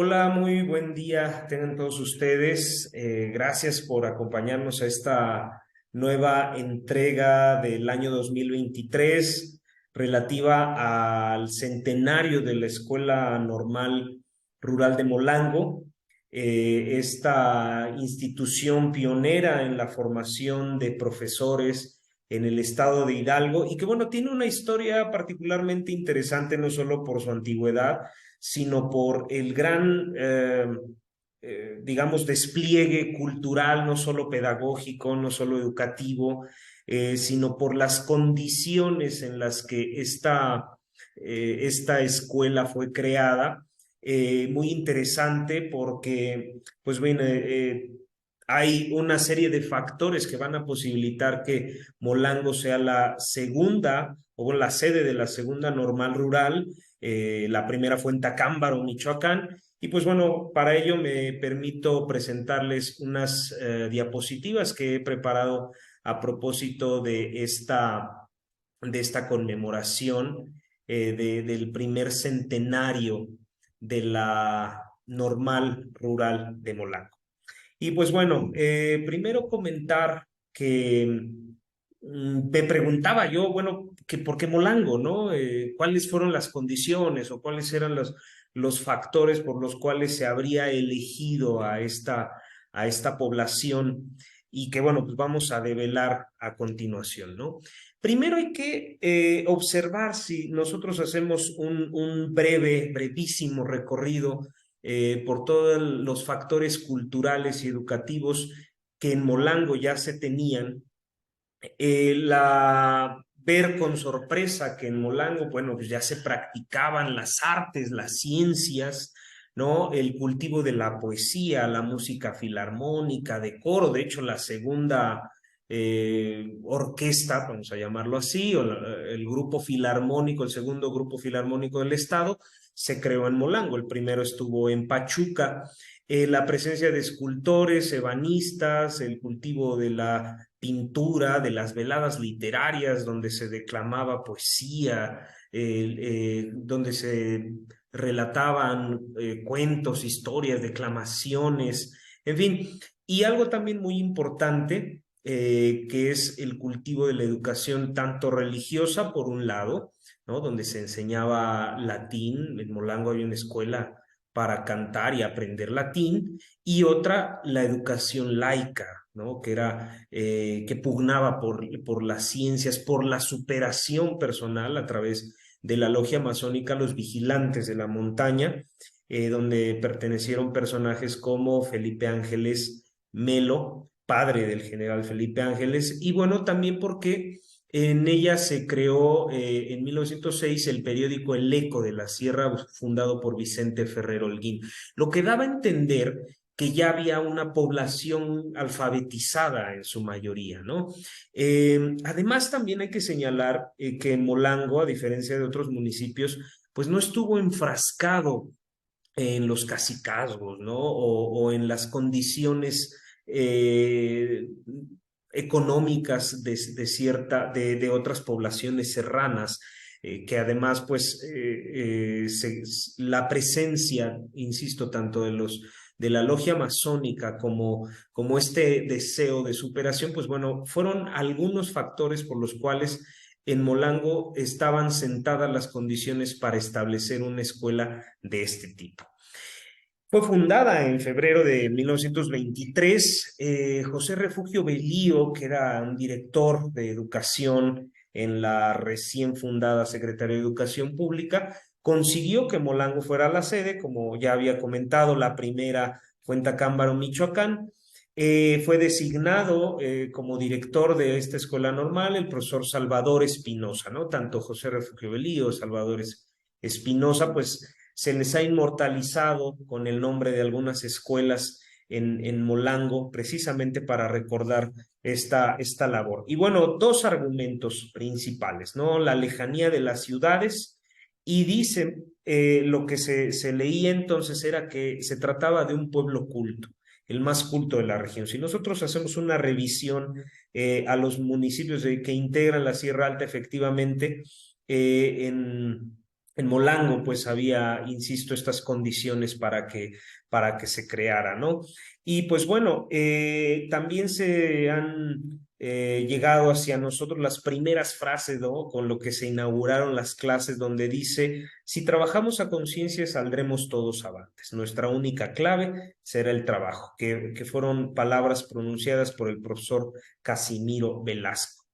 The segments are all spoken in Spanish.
Hola, muy buen día tengan todos ustedes. Gracias por acompañarnos a esta nueva entrega del año 2023 relativa al centenario de la Escuela Normal Rural de Molango, esta institución pionera en la formación de profesores en el estado de Hidalgo y que bueno, tiene una historia particularmente interesante no solo por su antigüedad, sino por el gran, digamos, despliegue cultural, no solo pedagógico, no solo educativo, sino por las condiciones en las que esta escuela fue creada. Muy interesante porque, pues bueno, hay una serie de factores que van a posibilitar que Molango sea la segunda o la sede de la segunda normal rural. La primera fue en Tacámbaro, Michoacán. Y pues bueno, para ello me permito presentarles unas diapositivas que he preparado a propósito de esta conmemoración del primer centenario de la normal rural de Molango. Y pues bueno, primero comentar que me preguntaba yo, bueno, que ¿por qué Molango, no? ¿Cuáles fueron las condiciones o cuáles eran los factores por los cuales se habría elegido a esta población? Y que bueno, pues vamos a develar a continuación, ¿no? Primero hay que observar si nosotros hacemos un brevísimo recorrido por todos los factores culturales y educativos que en Molango ya se tenían. Ver con sorpresa que en Molango, bueno, pues ya se practicaban las artes, las ciencias, ¿no? El cultivo de la poesía, la música filarmónica, de coro, de hecho, la segunda orquesta, vamos a llamarlo así, el grupo filarmónico, el segundo grupo filarmónico del estado, se creó en Molango. El primero estuvo en Pachuca. La presencia de escultores, ebanistas, el cultivo de la pintura, de las veladas literarias donde se declamaba poesía, donde se relataban cuentos, historias, declamaciones, en fin. Y algo también muy importante, que es el cultivo de la educación tanto religiosa, por un lado, ¿no? Donde se enseñaba latín. En Molango hay una escuela para cantar y aprender latín, y otra, la educación laica, ¿no? Que pugnaba por las ciencias, por la superación personal a través de la logia masónica Los Vigilantes de la Montaña, donde pertenecieron personajes como Felipe Ángeles Melo, padre del general Felipe Ángeles, y bueno, también porque en ella se creó en 1906 el periódico El Eco de la Sierra, fundado por Vicente Ferrer Holguín, lo que daba a entender que ya había una población alfabetizada en su mayoría, ¿no? Además, también hay que señalar que Molango, a diferencia de otros municipios, pues no estuvo enfrascado en los cacicazgos, ¿no? O en las condiciones económicas de otras poblaciones serranas, que además, pues, la presencia, insisto, tanto de la logia masónica como este deseo de superación, pues bueno, fueron algunos factores por los cuales en Molango estaban sentadas las condiciones para establecer una escuela de este tipo. Fue fundada en febrero de 1923. José Refugio Belío, que era un director de educación en la recién fundada Secretaría de Educación Pública, consiguió que Molango fuera la sede. Como ya había comentado, la primera fue en Tacámbaro, Michoacán. Fue designado como director de esta escuela normal el profesor Salvador Espinosa, ¿no? Tanto José Refugio Belío, Salvador Espinosa, pues se les ha inmortalizado con el nombre de algunas escuelas en Molango, precisamente para recordar esta labor. Y bueno, dos argumentos principales, ¿no? La lejanía de las ciudades, y dice, lo que se leía entonces era que se trataba de un pueblo culto, el más culto de la región. Si nosotros hacemos una revisión a los municipios que integran la Sierra Alta, efectivamente, en en Molango pues había, insisto, estas condiciones para que se creara, ¿no? Y pues bueno, también se han llegado hacia nosotros las primeras frases, ¿no? Con lo que se inauguraron las clases donde dice, si trabajamos a conciencia saldremos todos avantes. Nuestra única clave será el trabajo, que fueron palabras pronunciadas por el profesor Casimiro Velasco.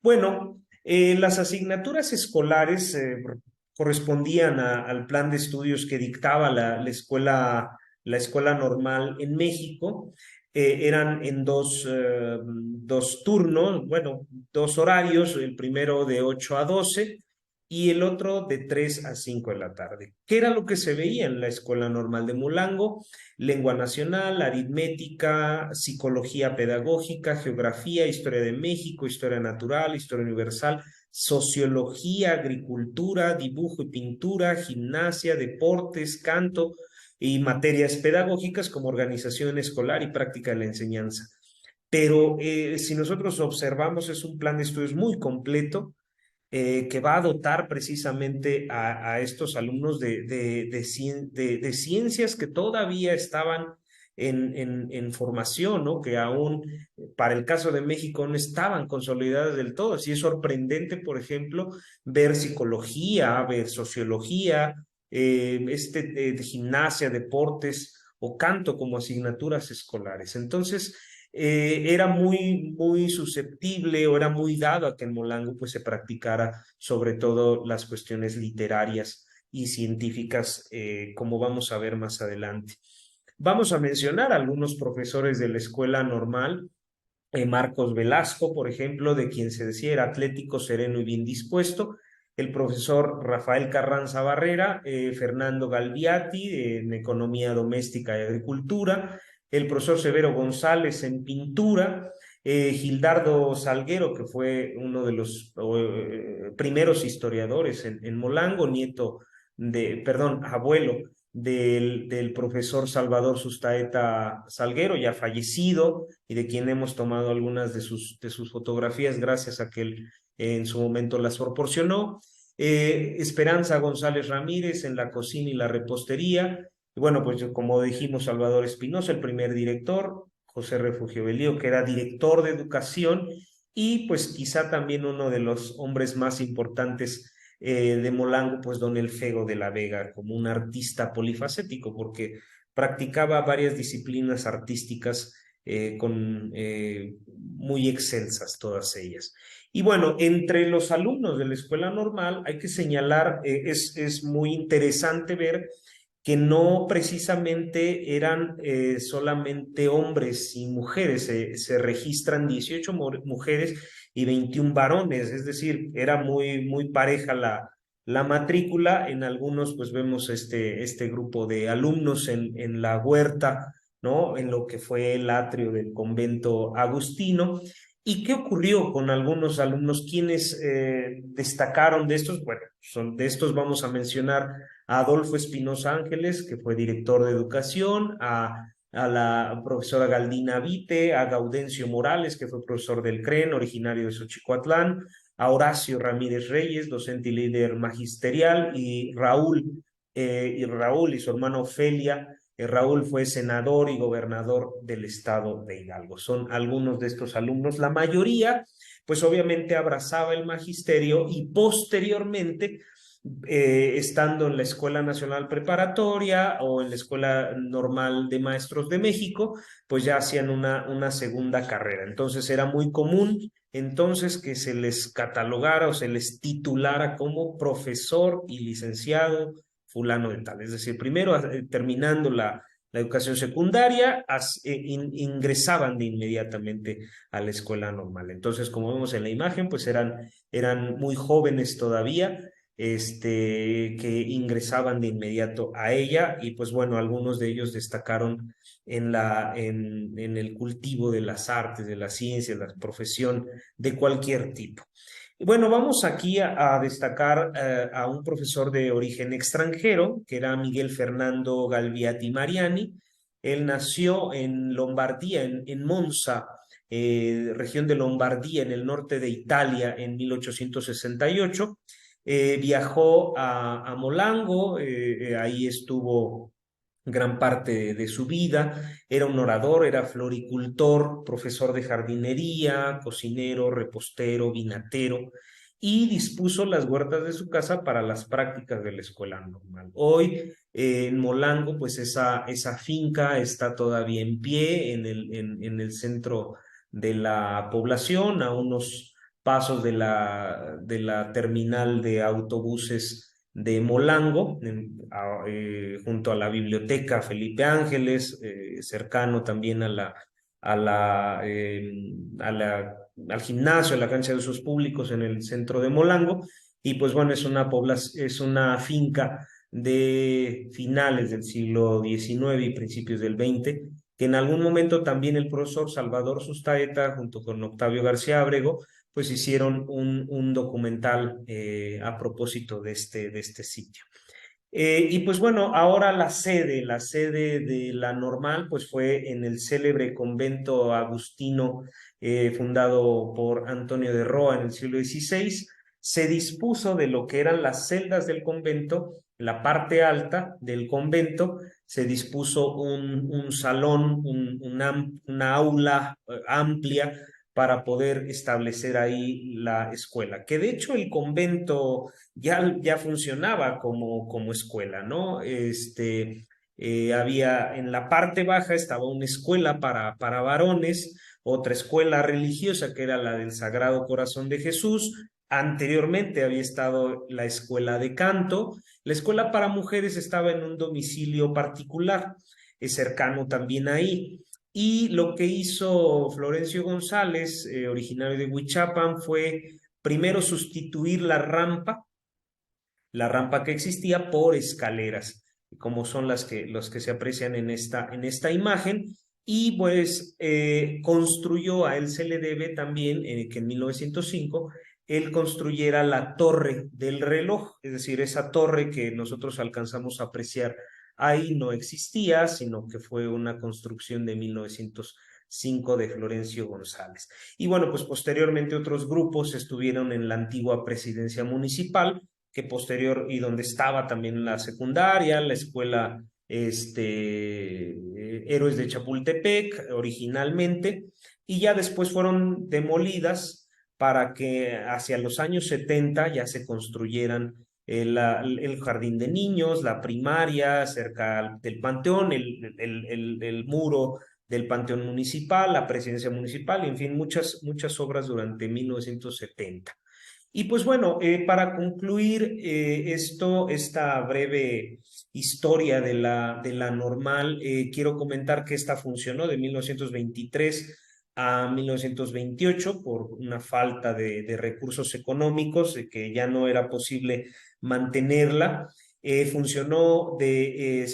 Bueno, las asignaturas escolares correspondían al plan de estudios que dictaba la escuela normal en México. Eran en dos turnos, bueno, dos horarios, el primero de 8 a 12 y el otro de 3 a 5 de la tarde. ¿Qué era lo que se veía en la escuela normal de Mulango? Lengua nacional, aritmética, psicología pedagógica, geografía, historia de México, historia natural, historia universal, sociología, agricultura, dibujo y pintura, gimnasia, deportes, canto y materias pedagógicas como organización escolar y práctica de la enseñanza. Pero si nosotros observamos, es un plan de estudios muy completo que va a dotar precisamente a estos alumnos de ciencias que todavía estaban en formación, ¿no? Que aún para el caso de México no estaban consolidadas del todo. Así es sorprendente, por ejemplo, ver psicología, ver sociología, gimnasia, deportes o canto como asignaturas escolares. Entonces, era muy susceptible o era muy dado a que en Molango pues se practicara sobre todo las cuestiones literarias y científicas, como vamos a ver más adelante. Vamos a mencionar algunos profesores de la escuela normal. Marcos Velasco, por ejemplo, de quien se decía era atlético, sereno y bien dispuesto. El profesor Rafael Carranza Barrera, Fernando Galviati en economía doméstica y agricultura, el profesor Severo González en pintura, Gildardo Salguero, que fue uno de los primeros historiadores en Molango, perdón, abuelo del profesor Salvador Sustaeta Salguero, ya fallecido, y de quien hemos tomado algunas de sus fotografías gracias a que él en su momento las proporcionó. Esperanza González Ramírez en la cocina y la repostería. Y bueno, pues como dijimos, Salvador Espinosa, el primer director, José Refugio Belío, que era director de educación, y pues quizá también uno de los hombres más importantes de Molango, pues don Elfego de la Vega, como un artista polifacético, porque practicaba varias disciplinas artísticas muy excelsas todas ellas. Y bueno, entre los alumnos de la escuela normal hay que señalar, es muy interesante ver que no precisamente eran solamente hombres y mujeres, se registran 18 mujeres y 21 varones, es decir, era muy pareja la matrícula. En algunos pues vemos este grupo de alumnos en la huerta, ¿no? En lo que fue el atrio del convento agustino. ¿Y qué ocurrió con algunos alumnos? ¿Quiénes destacaron de estos? Bueno, de estos vamos a mencionar a Adolfo Espinosa Ángeles, que fue director de educación, a la profesora Galdina Vite, a Gaudencio Morales, que fue profesor del CREN, originario de Xochicoatlán, a Horacio Ramírez Reyes, docente y líder magisterial, y Raúl y su hermana Ofelia. Raúl fue senador y gobernador del estado de Hidalgo. Son algunos de estos alumnos. La mayoría, pues obviamente abrazaba el magisterio y posteriormente estando en la Escuela Nacional Preparatoria o en la Escuela Normal de Maestros de México, pues ya hacían una segunda carrera. Entonces era muy común entonces que se les catalogara o se les titulara como profesor y licenciado fulano de tal. Es decir, primero terminando la educación secundaria, ingresaban de inmediatamente a la escuela normal. Entonces, como vemos en la imagen, pues eran muy jóvenes todavía, que ingresaban de inmediato a ella y pues bueno, algunos de ellos destacaron en el cultivo de las artes, de la ciencia, la profesión de cualquier tipo. Y bueno, vamos aquí a destacar a un profesor de origen extranjero, que era Miguel Fernando Galviati Mariani. Él nació en Lombardía, en Monza, región de Lombardía, en el norte de Italia, en 1868. Viajó a Molango, ahí estuvo gran parte de su vida. Era un orador, era floricultor, profesor de jardinería, cocinero, repostero, vinatero, y dispuso las huertas de su casa para las prácticas de la escuela normal. Hoy en Molango, pues esa finca está todavía en pie en el centro de la población, a unos pasos de la terminal de autobuses de Molango, junto a la biblioteca Felipe Ángeles, cercano también a la, al gimnasio, a la cancha de usos públicos en el centro de Molango. Y pues bueno, es una finca de finales del siglo XIX y principios del XX, que en algún momento también el profesor Salvador Sustaeta, junto con Octavio García Ábrego, pues hicieron un documental a propósito de este sitio. Y pues bueno, ahora la sede de la Normal, pues fue en el célebre convento agustino fundado por Antonio de Roa en el siglo XVI. Se dispuso de lo que eran las celdas del convento, la parte alta del convento, se dispuso un salón, una aula amplia para poder establecer ahí la escuela, que de hecho el convento ya funcionaba como escuela, ¿no? Había en la parte baja estaba una escuela para varones, otra escuela religiosa que era la del Sagrado Corazón de Jesús. Anteriormente había estado la escuela de canto. La escuela para mujeres estaba en un domicilio particular, cercano también ahí. Y lo que hizo Florencio González, originario de Huichapan, fue primero sustituir la rampa que existía por escaleras, como son los que se aprecian en esta imagen, y pues construyó, a él se le debe también que en 1905 él construyera la torre del reloj, es decir, esa torre que nosotros alcanzamos a apreciar ahí no existía, sino que fue una construcción de 1905 de Florencio González. Y bueno, pues posteriormente otros grupos estuvieron en la antigua presidencia municipal, que posterior y donde estaba también la secundaria, la escuela Héroes de Chapultepec originalmente, y ya después fueron demolidas para que hacia los años 70 ya se construyeran el jardín de niños, la primaria cerca del panteón, el muro del panteón municipal, la presidencia municipal, y en fin, muchas obras durante 1970. Y pues bueno, para concluir esta breve historia de la Normal, quiero comentar que esta funcionó de 1923 a 1928 por una falta de recursos económicos, de que ya no era posible mantenerla. Se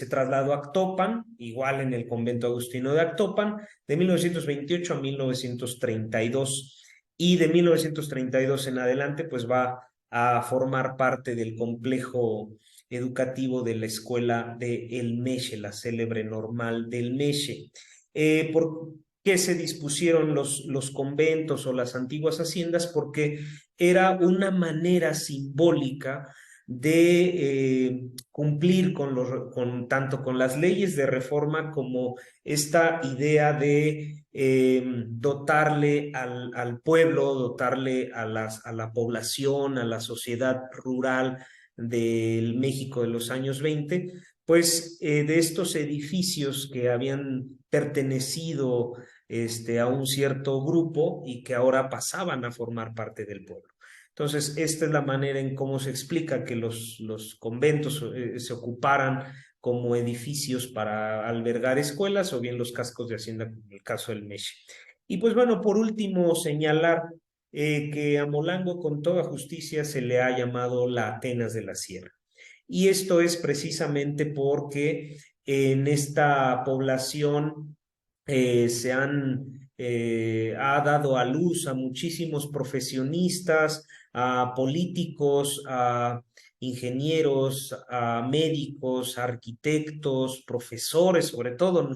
trasladó a Actopan, igual en el convento agustino de Actopan, de 1928 a 1932, y de 1932 en adelante pues va a formar parte del complejo educativo de la escuela de El Meche, la célebre Normal del Meche. ¿Por qué se dispusieron los conventos o las antiguas haciendas? Porque era una manera simbólica de cumplir tanto con las leyes de reforma como esta idea de dotarle al pueblo, dotarle a la población, a la sociedad rural del México de los años 20, pues de estos edificios que habían pertenecido a un cierto grupo y que ahora pasaban a formar parte del pueblo. Entonces, esta es la manera en cómo se explica que los conventos se ocuparan como edificios para albergar escuelas o bien los cascos de hacienda, como el caso del Meche. Y pues bueno, por último, señalar que a Molango con toda justicia se le ha llamado la Atenas de la Sierra. Y esto es precisamente porque en esta población ha dado a luz a muchísimos profesionistas, a políticos, a ingenieros, a médicos, a arquitectos, profesores, sobre todo.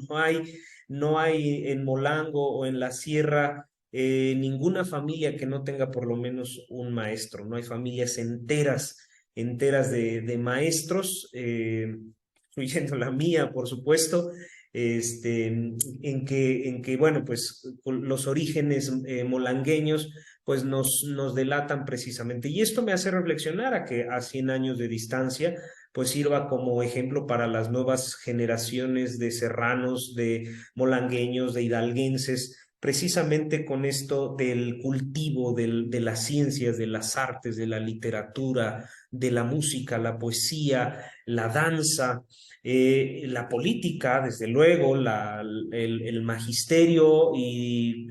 No hay en Molango o en la sierra ninguna familia que no tenga por lo menos un maestro. No hay familias enteras enteras de maestros, incluyendo la mía, por supuesto, en que, bueno, pues los orígenes molangueños pues nos delatan precisamente. Y esto me hace reflexionar a que a 100 años de distancia, pues sirva como ejemplo para las nuevas generaciones de serranos, de molangueños, de hidalguenses, precisamente con esto del cultivo de las ciencias, de las artes, de la literatura, de la música, la poesía, la danza, la política, desde luego, el magisterio y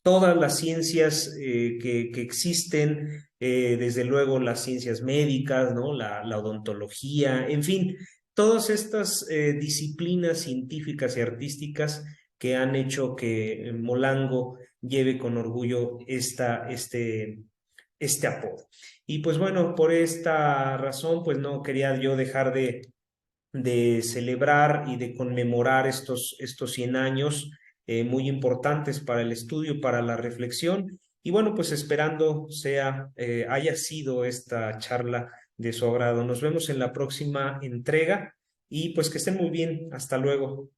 todas las ciencias que existen, desde luego las ciencias médicas, ¿no? La odontología, en fin, todas estas disciplinas científicas y artísticas que han hecho que Molango lleve con orgullo este apodo. Y pues bueno, por esta razón, pues no quería yo dejar de celebrar y de conmemorar estos 100 años muy importantes para el estudio, para la reflexión. Y bueno, pues esperando haya sido esta charla de su agrado. Nos vemos en la próxima entrega y pues que estén muy bien. Hasta luego.